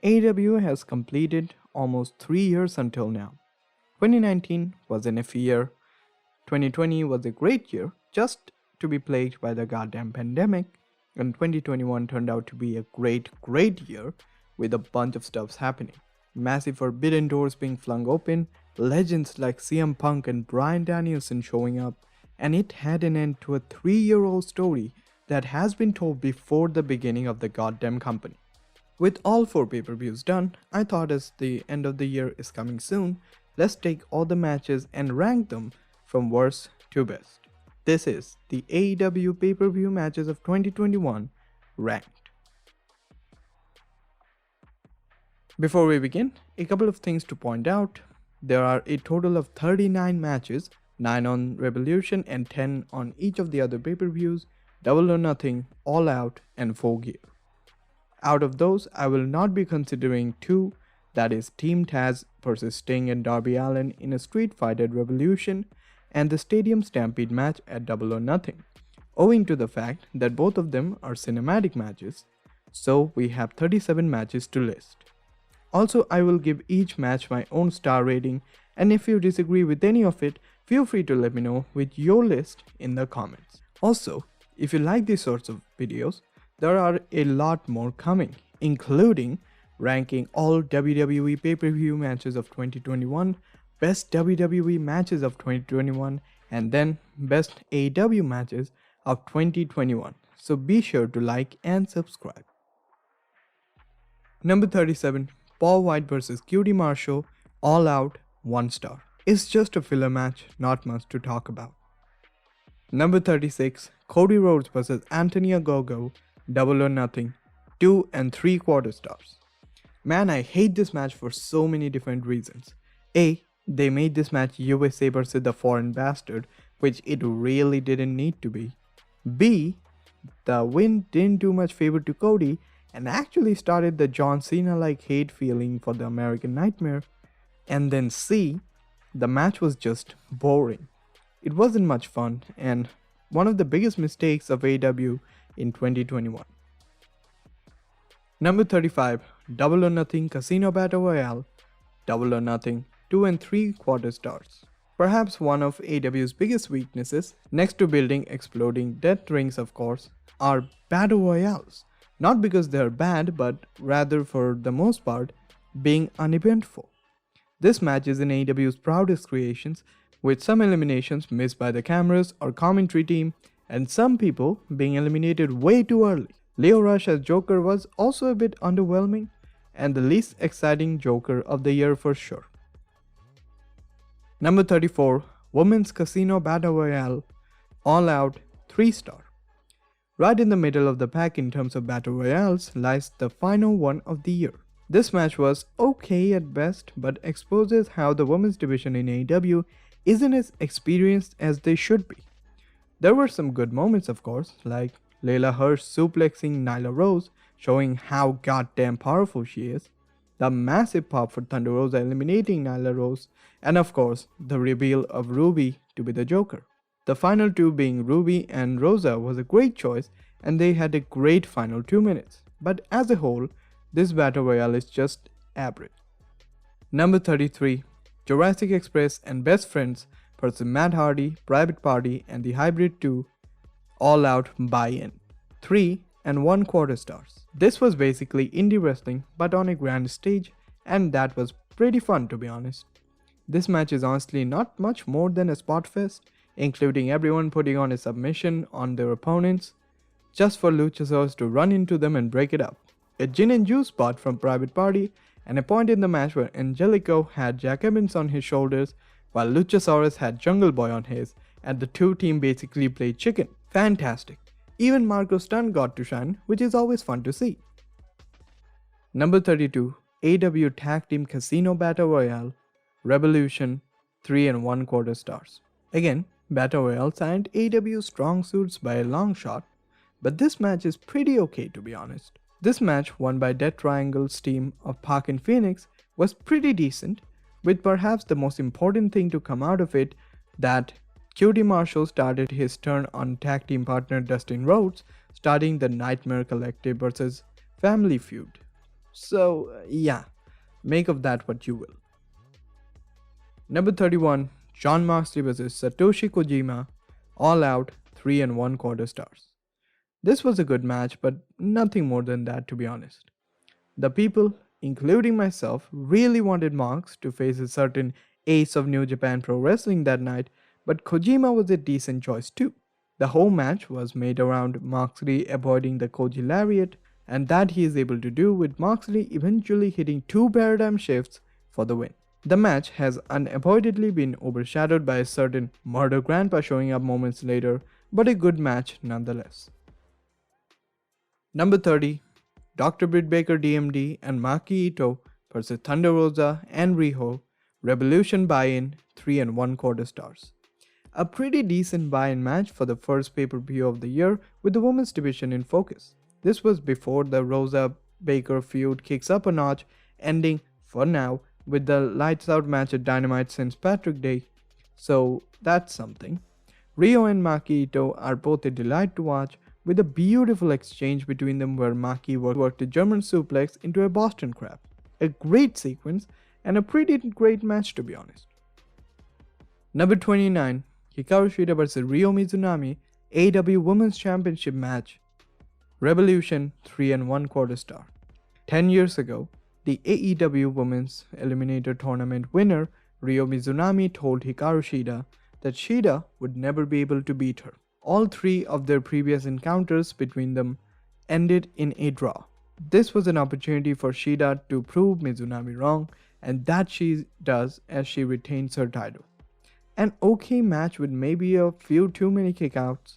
AEW has completed almost 3 years until now. 2019 was an F year, 2020 was a great year, just to be plagued by the goddamn pandemic, and 2021 turned out to be a great year with a bunch of stuffs happening. Massive forbidden doors being flung open, legends like CM Punk and Bryan Danielson showing up, and it had an end to a 3-year-old story that has been told before the beginning of the goddamn company. With all 4 pay-per-views done, I thought as the end of the year is coming soon, let's take all the matches and rank them from worst to best. This is the AEW pay-per-view matches of 2021 ranked. Before we begin, a couple of things to point out. There are a total of 39 matches, 9 on Revolution and 10 on each of the other pay-per-views, Double or Nothing, All Out, and Full Gear. Out of those, I will not be considering 2, that is Team Taz versus Sting and Darby Allin in a street fight at Revolution, and the Stadium Stampede match at Double or Nothing, owing to the fact that both of them are cinematic matches, so we have 37 matches to list. Also, I will give each match my own star rating, and if you disagree with any of it, feel free to let me know with your list in the comments. Also, if you like these sorts of videos, there are a lot more coming, including ranking all WWE pay-per-view matches of 2021, best WWE matches of 2021, and then best AEW matches of 2021. So be sure to like and subscribe. Number 37, Paul White vs QT Marshall, All Out, 1 star. It's just a filler match, not much to talk about. Number 36, Cody Rhodes vs Anthony Ogogo, Double or Nothing, 2 3/4 stars. Man, I hate this match for so many different reasons. A. They made this match USA vs the Foreign Bastard, which it really didn't need to be. B. The win didn't do much favor to Cody and actually started the John Cena-like hate feeling for the American Nightmare. And then C. The match was just boring. It wasn't much fun and one of the biggest mistakes of AEW in 2021. Number 35, Double or Nothing Casino Battle Royale, Double or Nothing, 2 3/4 stars. Perhaps one of AEW's biggest weaknesses, next to building exploding death rings of course, are Battle Royales. Not because they are bad, but rather for the most part, being uneventful. This match is in AEW's proudest creations, with some eliminations missed by the cameras or commentary team, and some people being eliminated way too early. Leo Rush as Joker was also a bit underwhelming, and the least exciting Joker of the year for sure. Number 34, Women's Casino Battle Royale, All Out, 3 star. Right in the middle of the pack in terms of Battle Royales lies the final one of the year. This match was okay at best, but exposes how the women's division in AEW isn't as experienced as they should be. There were some good moments of course, like Layla Hirsch suplexing Nyla Rose, showing how goddamn powerful she is, the massive pop for Thunder Rosa eliminating Nyla Rose, and of course, the reveal of Ruby to be the Joker. The final 2 being Ruby and Rosa was a great choice and they had a great final 2 minutes, but as a whole, this Battle Royale is just average. Number 33, Jurassic Express and Best Friends vs Matt Hardy, Private Party, and the Hybrid 2, All Out buy-in, 3 1/4 stars. This was basically indie wrestling but on a grand stage, and that was pretty fun to be honest. This match is honestly not much more than a spot fest, including everyone putting on a submission on their opponents, just for Luchasaurus to run into them and break it up. A gin and juice spot from Private Party, and a point in the match where Angelico had Jack Evans on his shoulders while Luchasaurus had Jungle Boy on his, and the 2 team basically played chicken. Fantastic. Even Marco Stunt got to shine, which is always fun to see. Number 32, AEW Tag Team Casino Battle Royale, Revolution, 3 1/4 stars. Again, Battle Royales aren't AEW's strong suits by a long shot, but this match is pretty okay to be honest. This match, won by Death Triangle's team of Pac and Phoenix, was pretty decent, with perhaps the most important thing to come out of it, that QT Marshall started his turn on tag team partner Dustin Rhodes, starting the Nightmare Collective vs Family feud. So, yeah, make of that what you will. Number 31, John Moxley vs Satoshi Kojima, all out 3 and 1 quarter stars. This was a good match, but nothing more than that, to be honest. The people, including myself, really wanted Mox to face a certain ace of New Japan Pro Wrestling that night, but Kojima was a decent choice too. The whole match was made around Moxley avoiding the Koji Lariat, and that he is able to do with Moxley eventually hitting 2 paradigm shifts for the win. The match has unavoidably been overshadowed by a certain Murder Grandpa showing up moments later, but a good match nonetheless. Number 30, Dr. Britt Baker DMD and Maki Ito vs Thunder Rosa and Riho, Revolution buy-in 3 and 1 quarter stars. A pretty decent buy-in match for the first pay-per-view of the year with the women's division in focus. This was before the Rosa Baker feud kicks up a notch, ending, for now, with the lights out match at Dynamite St. Patrick's Day. So that's something. Riho and Maki Ito are both a delight to watch, with a beautiful exchange between them where Maki worked a German suplex into a Boston Crab. A great sequence and a pretty great match, to be honest. Number 29, Hikaru Shida vs Ryo Mizunami, AEW Women's Championship match, Revolution 3 and 1 quarter star. 10 years ago, the AEW Women's Eliminator Tournament winner Ryo Mizunami told Hikaru Shida that Shida would never be able to beat her. All 3 of their previous encounters between them ended in a draw. This was an opportunity for Shida to prove Mizunami wrong, and that she does as she retains her title. An okay match with maybe a few too many kickouts,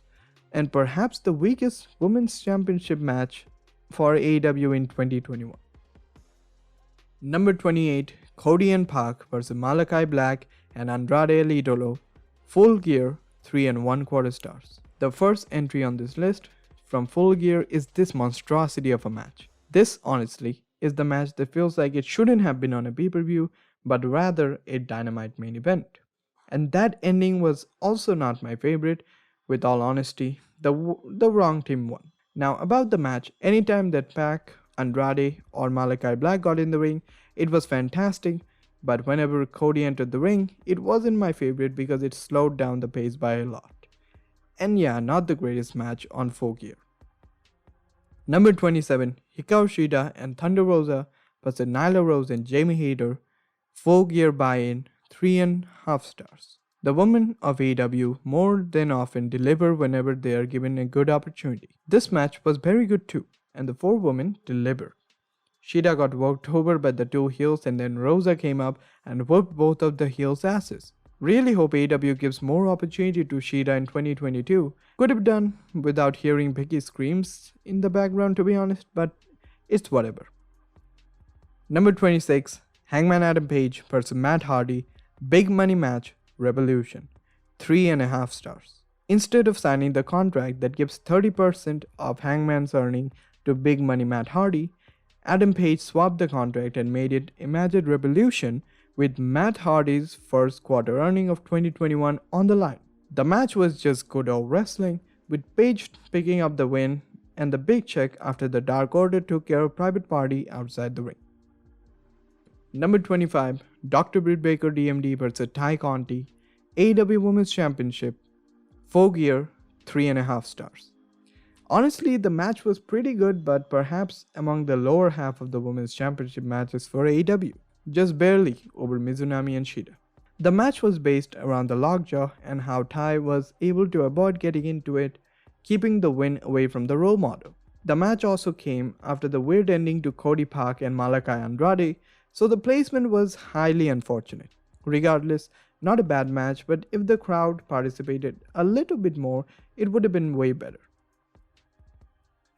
and perhaps the weakest women's championship match for AEW in 2021. Number 28, Cody and Park vs Malakai Black and Andrade El Idolo, Full Gear 3 and 1 quarter stars. The first entry on this list from Full Gear is this monstrosity of a match. This, honestly, is the match that feels like it shouldn't have been on a pay-per-view, but rather a Dynamite main event. And that ending was also not my favorite. With all honesty, the wrong team won. Now about the match, anytime that Pac, Andrade or Malakai Black got in the ring, it was fantastic, but whenever Cody entered the ring, it wasn't my favorite because it slowed down the pace by a lot. And yeah, not the greatest match on Full Gear. Number 27, Hikaru Shida and Thunder Rosa vs Nyla Rose and Jamie Hayter, Full Gear buy-in 3.5 stars. The women of AEW more than often deliver whenever they are given a good opportunity. This match was very good too, and the 4 women delivered. Shida got worked over by the 2 heels, and then Rosa came up and whooped both of the heels' asses. Really hope AEW gives more opportunity to Shida in 2022. Could have done without hearing Becky's screams in the background, to be honest, but it's whatever. Number 26, Hangman Adam Page vs Matt Hardy, big money match, Revolution, 3.5 stars. Instead of signing the contract that gives 30% of Hangman's earning to big money Matt Hardy, Adam Page swapped the contract and made it Imagine Revolution with Matt Hardy's first quarter earning of 2021 on the line. The match was just good old wrestling, with Page picking up the win and the big check after the Dark Order took care of Private Party outside the ring. Number 25, Dr. Britt Baker DMD vs Ty Conti, AEW Women's Championship, Full Gear 3.5 stars. Honestly, the match was pretty good, but perhaps among the lower half of the Women's Championship matches for AEW, just barely over Mizunami and Shida. The match was based around the lockjaw and how Ty was able to avoid getting into it, keeping the win away from the role model. The match also came after the weird ending to Cody Park and Malakai Andrade, so the placement was highly unfortunate. Regardless, not a bad match, but if the crowd participated a little bit more, it would have been way better.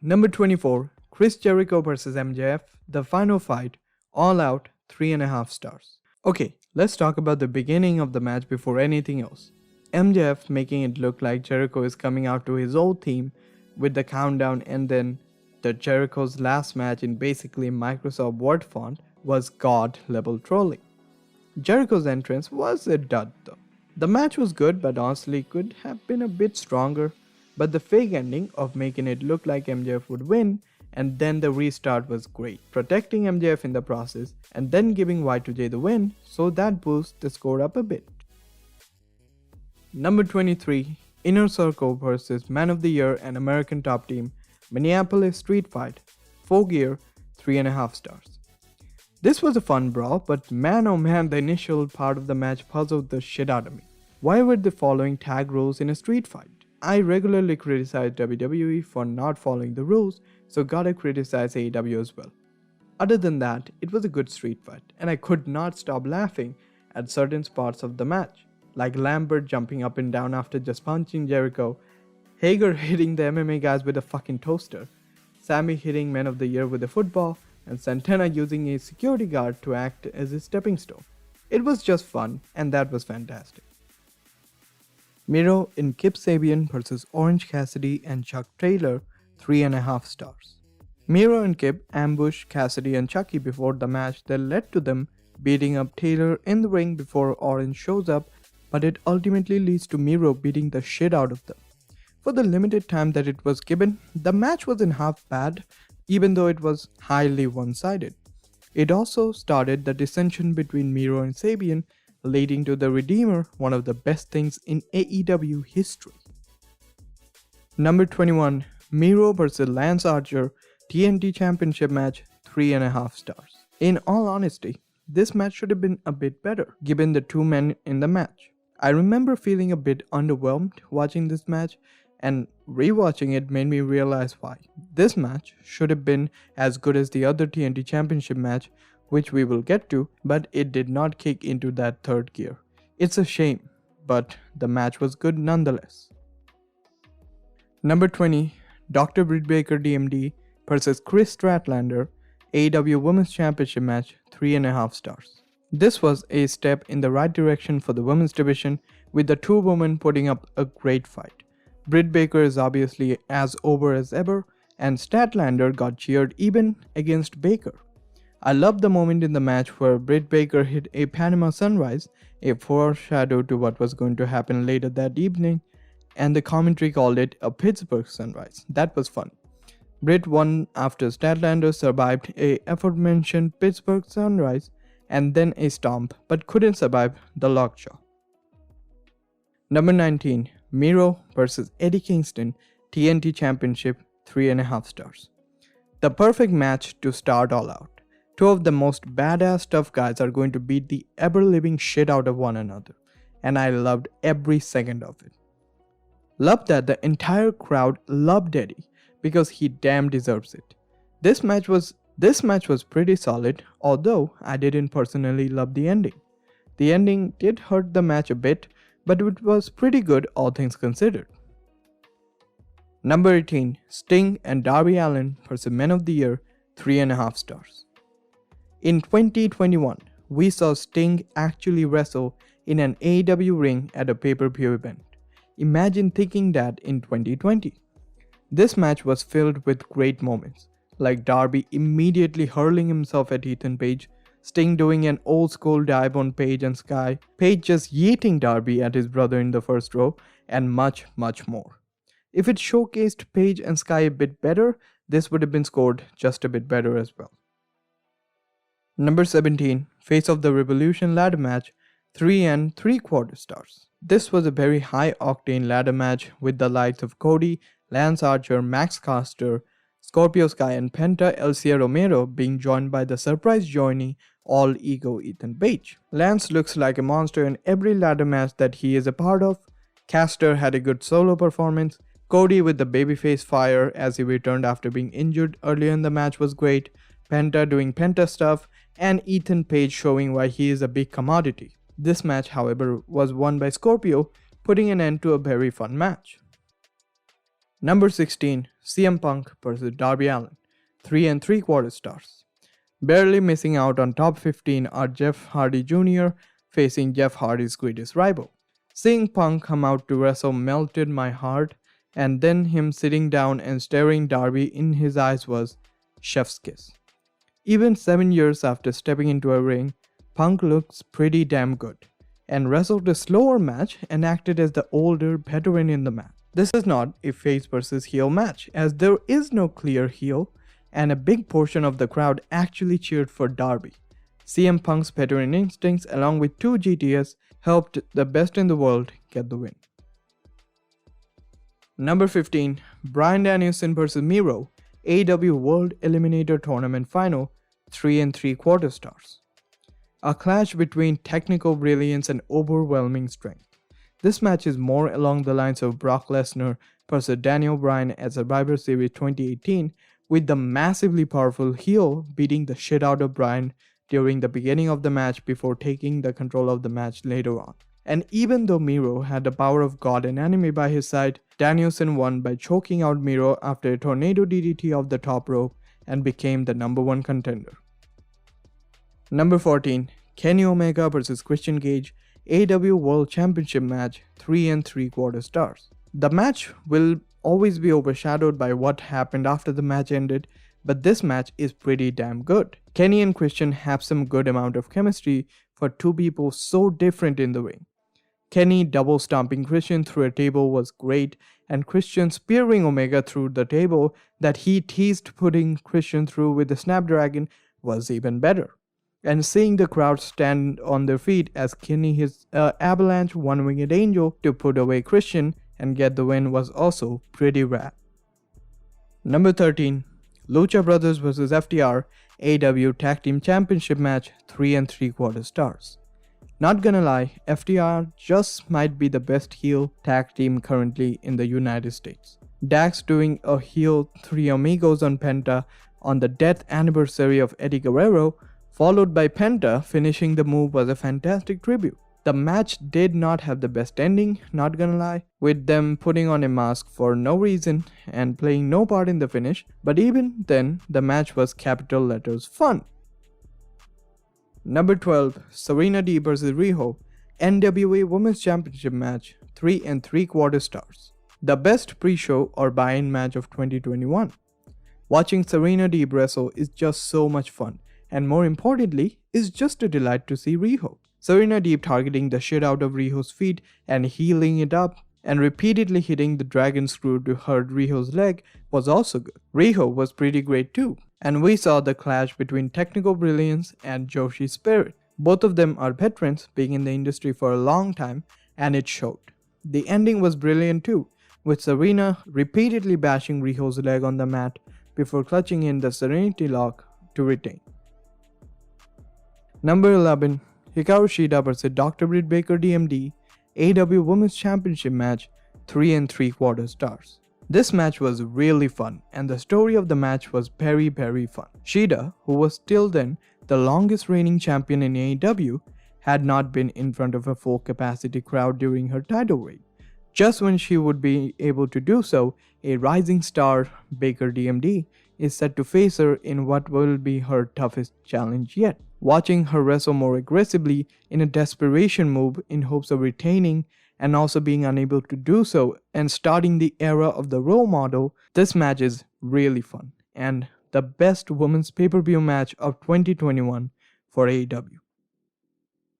Number 24, Chris Jericho vs MJF, the final fight, all out 3.5 stars. Okay, let's talk about the beginning of the match before anything else. MJF making it look like Jericho is coming out to his old theme with the countdown, and then the Jericho's last match in basically Microsoft Word font was god level trolling. Jericho's entrance was a dud though. The match was good, but honestly could have been a bit stronger, but the fake ending of making it look like MJF would win and then the restart was great, protecting MJF in the process and then giving Y2J the win, so that boosts the score up a bit. Number 23, Inner Circle vs Man of the Year and American Top Team, Minneapolis Street Fight, 4 Gear, 3.5 stars. This was a fun brawl, but man oh man, the initial part of the match puzzled the shit out of me. Why were they following tag rules in a street fight? I regularly criticize WWE for not following the rules, so gotta criticize AEW as well. Other than that, it was a good street fight, and I could not stop laughing at certain parts of the match, like Lambert jumping up and down after just punching Jericho, Hager hitting the MMA guys with a fucking toaster, Sammy hitting Man of the Year with a football, and Santana using a security guard to act as a stepping stone. It was just fun, and that was fantastic. Miro in Kip Sabian vs Orange Cassidy and Chuck Taylor, 3.5 stars. Miro and Kip ambush Cassidy and Chucky before the match that led to them beating up Taylor in the ring before Orange shows up, but it ultimately leads to Miro beating the shit out of them. For the limited time that it was given, the match wasn't half bad, even though it was highly one-sided. It also started the dissension between Miro and Sabian, leading to the Redeemer, one of the best things in AEW history. Number 21, Miro vs Lance Archer, TNT Championship match, 3.5 stars. In all honesty, this match should have been a bit better, given the two men in the match. I remember feeling a bit underwhelmed watching this match, and rewatching it made me realize why. This match should have been as good as the other TNT Championship match, which we will get to, but it did not kick into that third gear. It's a shame, but the match was good nonetheless. Number 20, Dr. Britt Baker DMD vs Chris Statlander, AEW Women's Championship match, 3.5 stars. This was a step in the right direction for the women's division, with the two women putting up a great fight. Britt Baker is obviously as over as ever, and Statlander got cheered even against Baker. I loved the moment in the match where Britt Baker hit a Panama Sunrise, a foreshadow to what was going to happen later that evening, and the commentary called it a Pittsburgh Sunrise. That was fun. Britt won after Statlander survived a aforementioned Pittsburgh Sunrise and then a stomp, but couldn't survive the lockjaw. Number 19, Miro vs Eddie Kingston, TNT Championship, 3.5 stars. The perfect match to start all out. Two of the most badass tough guys are going to beat the ever-living shit out of one another, and I loved every second of it. Loved that the entire crowd loved Eddie, because he damn deserves it. This match was pretty solid, although I didn't personally love the ending. The ending did hurt the match a bit, but it was pretty good all things considered. Number 18, Sting and Darby Allin vs Men of the Year, 3.5 stars. In 2021, we saw Sting actually wrestle in an AEW ring at a pay-per-view event. Imagine thinking that in 2020. This match was filled with great moments, like Darby immediately hurling himself at Ethan Page, Sting doing an old school dive on Page and Sky, Page just yeeting Darby at his brother in the first row, and much, much more. If it showcased Page and Sky a bit better, this would have been scored just a bit better as well. Number 17, Face of the Revolution ladder match, 3.75 stars. This was a very high octane ladder match with the likes of Cody, Lance Archer, Max Caster, Scorpio Sky and Penta El Romero being joined by the surprise joinee All Ego Ethan Page. Lance looks like a monster in every ladder match that he is a part of. Caster had a good solo performance. Cody with the babyface fire as he returned after being injured earlier in the match was great. Penta doing Penta stuff, and Ethan Page showing why he is a big commodity. This match, however, was won by Scorpio, putting an end to a very fun match. Number 16, CM Punk vs Darby Allin, 3.75 stars. Barely missing out on top 15 are Jeff Hardy Jr. facing Jeff Hardy's greatest rival. Seeing Punk come out to wrestle melted my heart, and then him sitting down and staring Darby in his eyes was chef's kiss. Even 7 years after stepping into a ring, Punk looks pretty damn good, and wrestled a slower match and acted as the older veteran in the match. This is not a face versus heel match, as there is no clear heel, and a big portion of the crowd actually cheered for Darby. CM Punk's veteran instincts along with 2 GTS helped the best in the world get the win. Number 15. Bryan Danielson vs Miro, AEW World Eliminator Tournament Final, 3 3/4 stars. A clash between technical brilliance and overwhelming strength. This match is more along the lines of Brock Lesnar vs Daniel Bryan at Survivor Series 2018, with the massively powerful heel beating the shit out of Bryan during the beginning of the match before taking the control of the match later on. And even though Miro had the power of God and enemy by his side, Danielson won by choking out Miro after a tornado DDT off the top rope and became the number 1 contender. Number 14. Kenny Omega vs Christian Cage, AEW World Championship match, 3 3/4 stars. The match will always be overshadowed by what happened after the match ended, but this match is pretty damn good. Kenny and Christian have some good amount of chemistry for 2 people so different in the ring. Kenny double stomping Christian through a table was great, and Christian spearing Omega through the table that he teased putting Christian through with the Snapdragon was even better. And seeing the crowd stand on their feet as Kenny hits avalanche one-winged angel to put away Christian and get the win was also pretty rad. Number 13. Lucha Brothers vs FTR, AEW Tag Team Championship match, 3 3/4 stars. Not gonna lie, FTR just might be the best heel tag team currently in the United States. Dax doing a heel 3 Amigos on Penta on the death anniversary of Eddie Guerrero, followed by Penta finishing the move, was a fantastic tribute. The match did not have the best ending, not gonna lie, with them putting on a mask for no reason and playing no part in the finish, but even then, the match was capital letters fun. Number 12. Serena Deeb vs Riho, NWA Women's Championship match, 3 3/4 stars. The best pre-show or buy-in match of 2021. Watching Serena Deeb wrestle is just so much fun, and more importantly, it's just a delight to see Riho. Serena Deeb targeting the shit out of Riho's feet and healing it up, and repeatedly hitting the dragon screw to hurt Riho's leg was also good. Riho was pretty great too, and we saw the clash between technical brilliance and Joshi spirit. Both of them are veterans, being in the industry for a long time, and it showed. The ending was brilliant too, with Serena repeatedly bashing Riho's leg on the mat before clutching in the Serenity Lock to retain. Number 11. Hikaru Shida vs Dr. Britt Baker DMD, AEW Women's Championship match, 3 3/4 stars. This match was really fun, and the story of the match was very fun. Shida, who was till then the longest reigning champion in AEW, had not been in front of a full capacity crowd during her title reign. Just when she would be able to do so, a rising star, Baker DMD, is set to face her in what will be her toughest challenge yet. Watching her wrestle more aggressively in a desperation move in hopes of retaining and also being unable to do so and starting the era of the role model, this match is really fun and the best women's pay-per-view match of 2021 for AEW.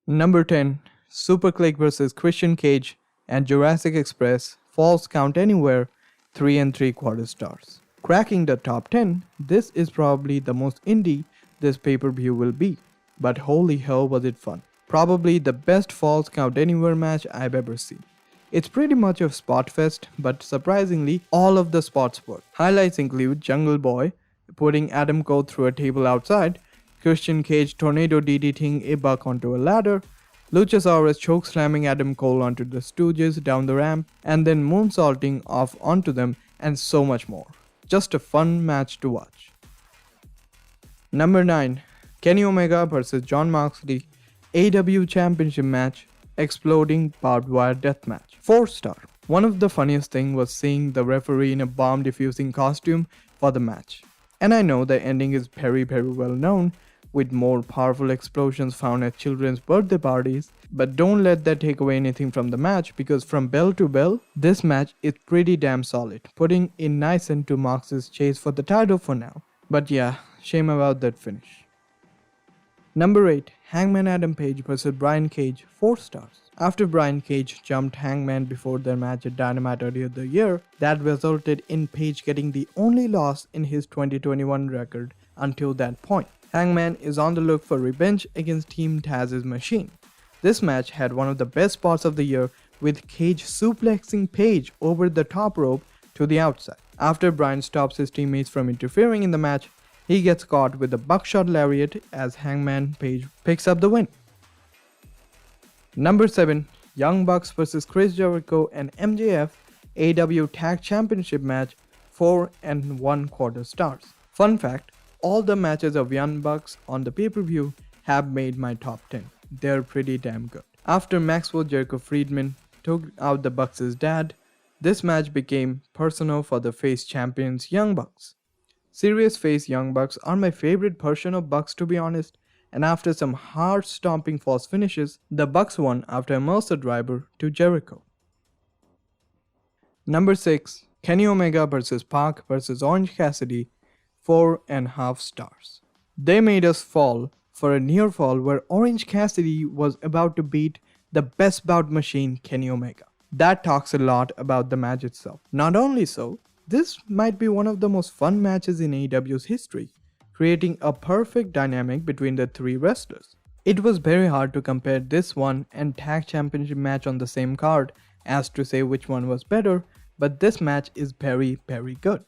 Number 10. Super Click vs Christian Cage and Jurassic Express, Falls Count Anywhere, 3 3/4 stars. Cracking the top 10, this is probably the most indie this pay-per-view will be, but holy hell was it fun. Probably the best Falls Count Anywhere match I've ever seen. It's pretty much a spot fest, but surprisingly, all of the spots work. Highlights include Jungle Boy putting Adam Cole through a table outside, Christian Cage tornado DDTing a Buck onto a ladder, Luchasaurus chokeslamming Adam Cole onto the Stooges down the ramp, and then moonsaulting off onto them, and so much more. Just a fun match to watch. Number 9. Kenny Omega vs Jon Moxley, AEW Championship match, Exploding Barbed Wire Deathmatch, 4 star. One of the funniest things was seeing the referee in a bomb diffusing costume for the match. And I know the ending is very well known, with more powerful explosions found at children's birthday parties, but don't let that take away anything from the match, because from bell to bell, this match is pretty damn solid, putting a nice end to Mox's chase for the title for now. But yeah, shame about that finish. Number 8. Hangman Adam Page vs Brian Cage, 4 stars. After Brian Cage jumped Hangman before their match at Dynamite earlier the year, that resulted in Page getting the only loss in his 2021 record until that point. Hangman is on the look for revenge against Team Taz's machine. This match had one of the best spots of the year, with Cage suplexing Page over the top rope to the outside. After Brian stops his teammates from interfering in the match, he gets caught with a buckshot lariat as Hangman Page picks up the win. Number 7. Young Bucks vs Chris Jericho and MJF AEW Tag Championship match, 4 1/4 stars. Fun fact, all the matches of Young Bucks on the pay-per-view have made my top 10. They're pretty damn good. After Maxwell Jericho Friedman took out the Bucks' dad, this match became personal for the face champions Young Bucks. Serious face Young Bucks are my favorite version of Bucks, to be honest, and after some hard stomping false finishes, the Bucks won after a Mercer driver to Jericho. Number 6. Kenny Omega vs Pac vs Orange Cassidy, 4.5 stars. They made us fall for a near fall where Orange Cassidy was about to beat the best bout machine Kenny Omega. That talks a lot about the match itself. Not only so, this might be one of the most fun matches in AEW's history, creating a perfect dynamic between the three wrestlers. It was very hard to compare this one and Tag Championship match on the same card as to say which one was better, but this match is very good.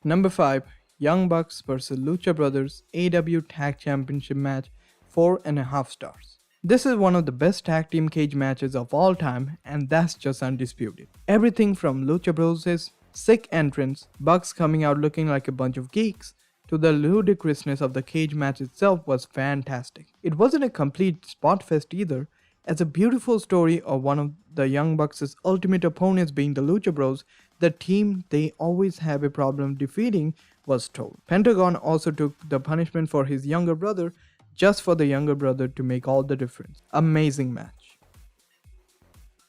Number 5. Young Bucks vs Lucha Brothers AEW Tag Championship match, 4.5 stars. This is one of the best tag team cage matches of all time, and that's just undisputed. Everything from Lucha Bros' sick entrance, Bucks coming out looking like a bunch of geeks, to the ludicrousness of the cage match itself was fantastic. It wasn't a complete spot fest either, as a beautiful story of one of the Young Bucks' ultimate opponents being the Lucha Bros, the team they always have a problem defeating, was told. Pentagon also took the punishment for his younger brother, just for the younger brother to make all the difference. Amazing match.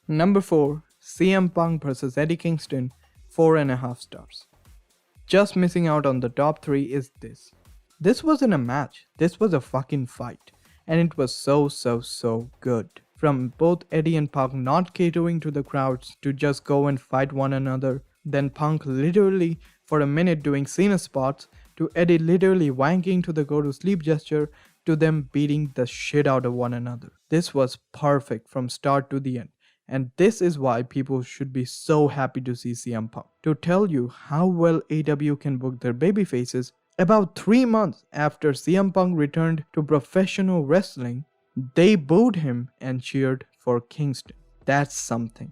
Number 4. CM Punk vs Eddie Kingston, 4.5 stars. Just missing out on the top 3 is this. This wasn't a match, this was a fucking fight. And it was so good. From both Eddie and Punk not catering to the crowds to just go and fight one another, then Punk literally for a minute doing Cena spots, to Eddie literally wanking to the go to sleep gesture, to them beating the shit out of one another. This was perfect from start to the end, and this is why people should be so happy to see CM Punk. To tell you how well AEW can book their baby faces, about 3 months after CM Punk returned to professional wrestling, they booed him and cheered for Kingston. That's something.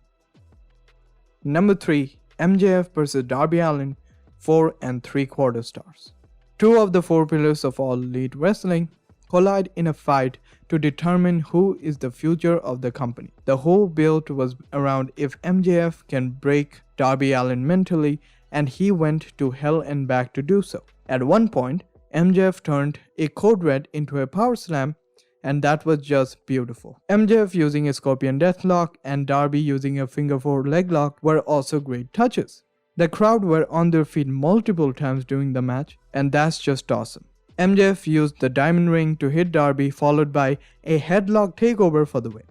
Number 3. MJF vs Darby Allin, 4 3/4 stars. 2 of the 4 pillars of all elite wrestling collide in a fight to determine who is the future of the company. The whole build was around if MJF can break Darby Allin mentally, and he went to hell and back to do so. At one point, MJF turned a code red into a power slam, and that was just beautiful. MJF using a Scorpion Deathlock and Darby using a Finger 4 leg lock were also great touches. The crowd were on their feet multiple times during the match, and that's just awesome. MJF used the diamond ring to hit Darby, followed by a headlock takeover for the win.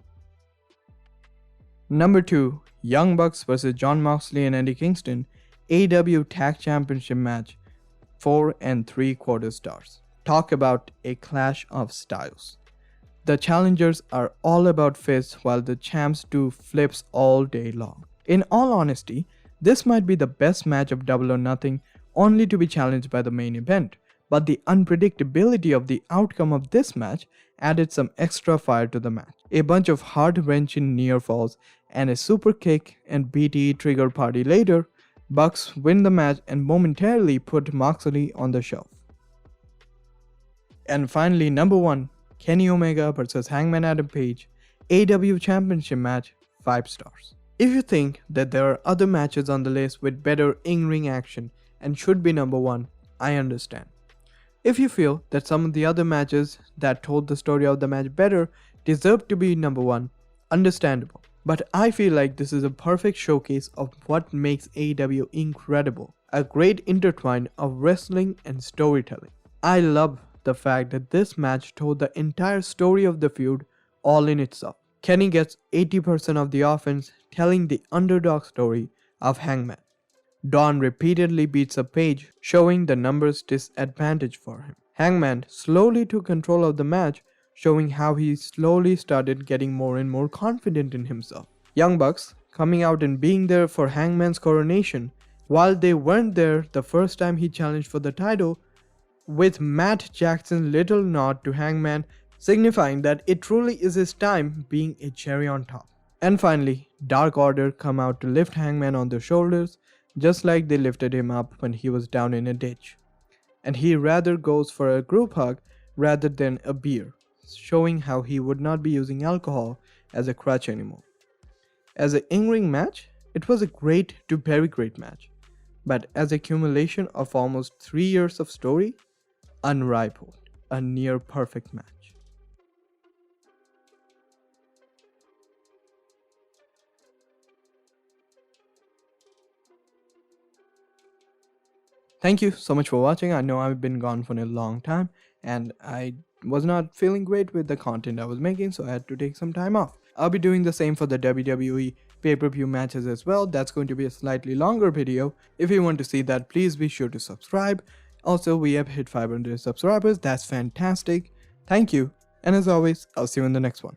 Number 2. Young Bucks vs Jon Moxley and Eddie Kingston AEW Tag Championship match, 4 3/4 stars. Talk about a clash of styles. The challengers are all about fists while the champs do flips all day long. In all honesty, this might be the best match of Double or Nothing, only to be challenged by the main event. But the unpredictability of the outcome of this match added some extra fire to the match. A bunch of heart-wrenching near falls and a super kick and BTE trigger party later, Bucks win the match and momentarily put Moxley on the shelf. And finally, number 1, Kenny Omega vs Hangman Adam Page AEW Championship match, 5 stars. If you think that there are other matches on the list with better in-ring action and should be number 1, I understand. If you feel that some of the other matches that told the story of the match better deserve to be number 1, understandable. But I feel like this is a perfect showcase of what makes AEW incredible, a great intertwine of wrestling and storytelling. I love the fact that this match told the entire story of the feud all in itself. Kenny gets 80% of the offense, telling the underdog story of Hangman. Dawn repeatedly beats up Page, showing the numbers disadvantage for him. Hangman slowly took control of the match, showing how he slowly started getting more and more confident in himself. Young Bucks coming out and being there for Hangman's coronation, while they weren't there the first time he challenged for the title, with Matt Jackson's little nod to Hangman signifying that it truly is his time, being a cherry on top. And finally, Dark Order come out to lift Hangman on their shoulders, just like they lifted him up when he was down in a ditch. And he rather goes for a group hug rather than a beer, showing how he would not be using alcohol as a crutch anymore. As an in-ring match, it was a great to very great match, but as accumulation of almost 3 years of story, unrivaled, a near perfect match. Thank you so much for watching. I know I've been gone for a long time and I was not feeling great with the content I was making, so I had to take some time off. I'll be doing the same for the WWE pay-per-view matches as well. That's going to be a slightly longer video. If you want to see that, please be sure to subscribe. Also, we have hit 500 subscribers. That's fantastic. Thank you. And as always, I'll see you in the next one.